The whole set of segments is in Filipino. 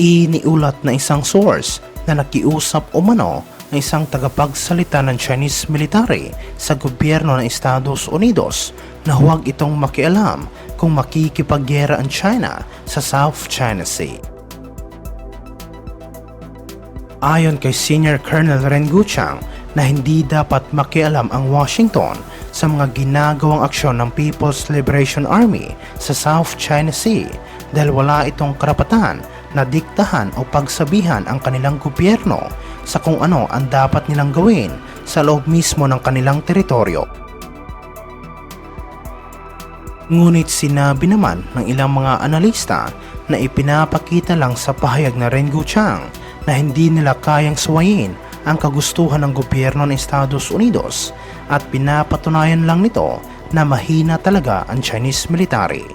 Iniulat na isang source na nakiusap umano ng isang tagapagsalita ng Chinese military sa gobyerno ng Estados Unidos na huwag itong makialam kung makikipaggera ang China sa South China Sea. Ayon kay Senior Colonel Ren Guchang na hindi dapat makialam ang Washington sa mga ginagawang aksyon ng People's Liberation Army sa South China Sea dahil wala itong karapatan na diktahan o pagsabihan ang kanilang gobyerno sa kung ano ang dapat nilang gawin sa loob mismo ng kanilang teritoryo. Ngunit sinabi naman ng ilang mga analista na ipinapakita lang sa pahayag na Ren Guchang na hindi nila kayang suwayin ang kagustuhan ng gobyerno ng Estados Unidos at pinapatunayan lang nito na mahina talaga ang Chinese military.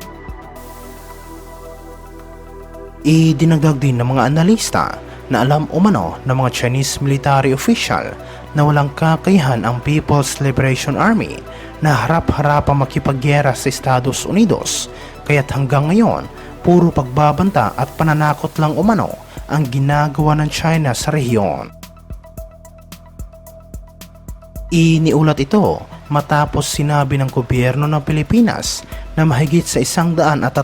Idinagdag din ng mga analista na alam umano ng mga Chinese military official na walang kakayahan ang People's Liberation Army na harap-harapang makipaggera sa Estados Unidos, kaya't hanggang ngayon puro pagbabanta at pananakot lang umano ang ginagawa ng China sa rehiyon. Iniulat ito matapos sinabi ng gobyerno ng Pilipinas na mahigit sa 135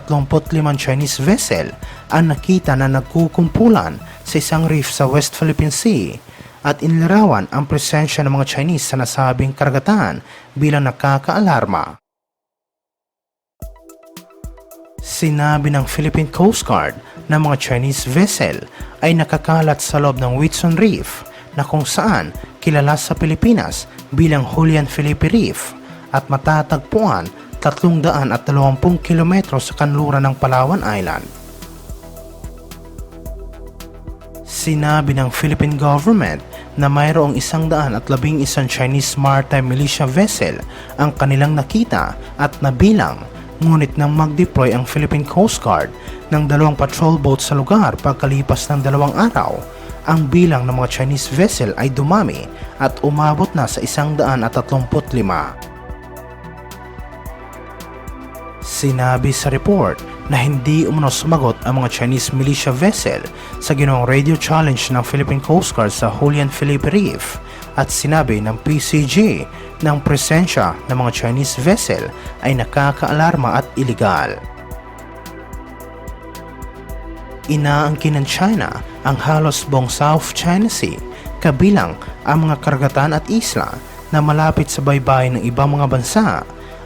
Chinese vessel ang nakita na nagkukumpulan sa isang reef sa West Philippine Sea at inilarawan ang presensya ng mga Chinese sa nasabing karagatan bilang nakakaalarma. Sinabi ng Philippine Coast Guard na mga Chinese vessel ay nakakalat sa loob ng Whitsun Reef na kung saan kilala sa Pilipinas bilang Julian Felipe Reef at matatagpuan 320 kilometro sa kanluran ng Palawan Island. Sinabi ng Philippine government na mayroong 111 Chinese maritime militia vessel ang kanilang nakita at nabilang, ngunit nang mag-deploy ang Philippine Coast Guard ng 2 patrol boat sa lugar pagkalipas ng 2 araw, ang bilang ng mga Chinese vessel ay dumami at umabot na sa 135. Sinabi sa report na hindi umano sumagot ang mga Chinese militia vessel sa ginawang radio challenge ng Philippine Coast Guard sa Julian Felipe Reef at sinabi ng PCG na ang presensya ng mga Chinese vessel ay nakakaalarma at iligal. Inaangkin ng China ang halos buong South China Sea, kabilang ang mga karagatan at isla na malapit sa baybayin ng ibang mga bansa,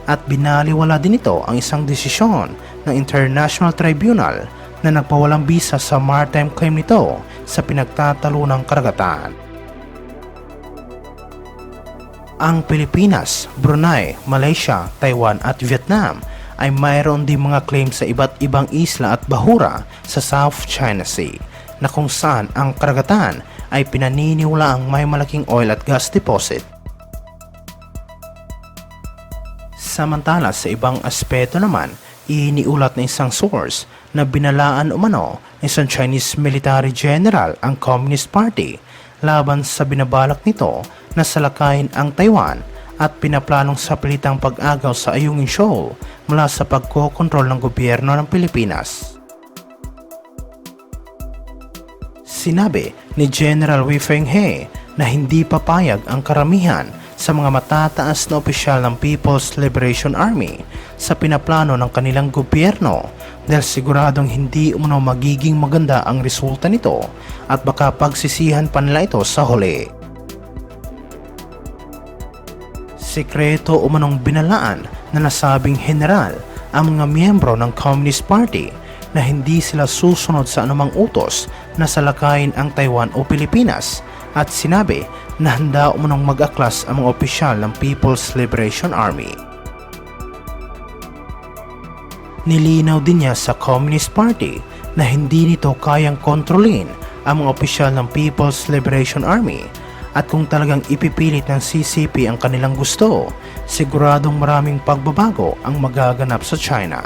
at binaliwala din ito ang isang desisyon ng International Tribunal na nagpawalang bisa sa maritime claim nito sa pinagtatalunang karagatan. Ang Pilipinas, Brunei, Malaysia, Taiwan at Vietnam ay mayroon din mga claim sa iba't ibang isla at bahura sa South China Sea na kung saan ang karagatan ay pinaniniwalaang may malaking oil at gas deposit. Samantala sa ibang aspeto naman, iniulat ng isang source na binalaan umano ng isang Chinese military general ang Communist Party laban sa binabalak nito na salakayin ang Taiwan at pinaplanong sapilitang pag-agaw sa Ayungin Shoal mula sa pagkokontrol ng gobyerno ng Pilipinas. Sinabi ni General Wei Fenghe na hindi papayag ang karamihan sa mga matataas na opisyal ng People's Liberation Army sa pinaplano ng kanilang gobyerno dahil siguradong hindi umano magiging maganda ang resulta nito at baka pagsisihan pa nila ito sa huli. Sekreto umanong binalaan na nasabing general ang mga miyembro ng Communist Party na hindi sila susunod sa anumang utos na salakayin ang Taiwan o Pilipinas at sinabi na handa umanong mag-aklas ang mga opisyal ng People's Liberation Army. Nilinaw din niya sa Communist Party na hindi nito kayang kontrolin ang mga opisyal ng People's Liberation Army at kung talagang ipipilit ng CCP ang kanilang gusto, siguradong maraming pagbabago ang magaganap sa China.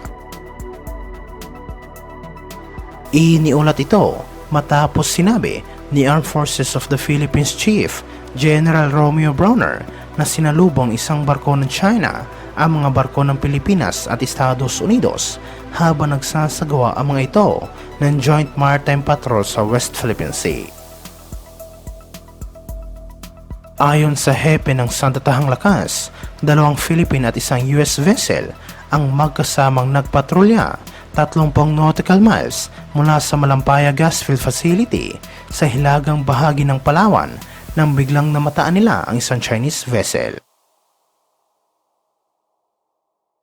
Iniulat ito matapos sinabi ni Armed Forces of the Philippines Chief General Romeo Brawner na sinalubong isang barko ng China ang mga barko ng Pilipinas at Estados Unidos habang nagsasagawa ang mga ito ng Joint Maritime Patrol sa West Philippine Sea. Ayon sa hepe ng Sandatahang Lakas, 2 Philippine at isang US vessel ang magkasamang nagpatrolya 30 nautical miles mula sa Malampaya Gas Field Facility sa hilagang bahagi ng Palawan nang biglang namataan nila ang isang Chinese vessel.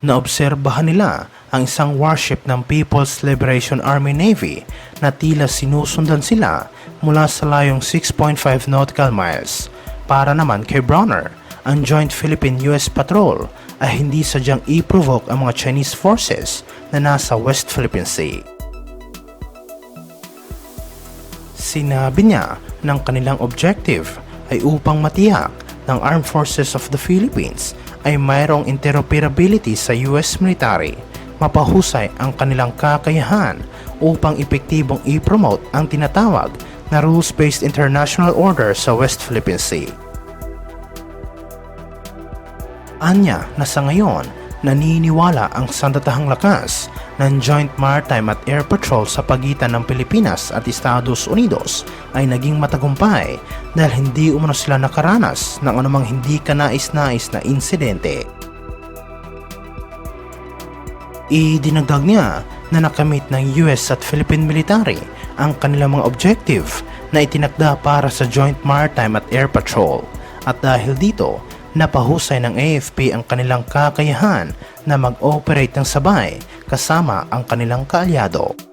Naobserbahan nila ang isang warship ng People's Liberation Army Navy na tila sinusundan sila mula sa layong 6.5 nautical miles. Para naman kay Browner, ang Joint Philippine-US Patrol ay hindi sadyang i-provoke ang mga Chinese forces na nasa West Philippine Sea. Sinabi niya ng kanilang objective ay upang matiyak ng Armed Forces of the Philippines ay mayroong interoperability sa US military, mapahusay ang kanilang kakayahan upang epektibong i-promote ang tinatawag na rules-based international order sa West Philippine Sea. Anya na sa ngayon, naniniwala ang Sandatahang Lakas ng Joint Maritime at Air Patrol sa pagitan ng Pilipinas at Estados Unidos ay naging matagumpay dahil hindi umano sila nakaranas ng anumang hindi kanais-nais na insidente. Idinagdag niya na nakamit ng US at Philippine military ang kanilang mga objective na itinakda para sa Joint Maritime at Air Patrol at dahil dito, napahusay ng AFP ang kanilang kakayahan na mag-operate ng sabay kasama ang kanilang kaalyado.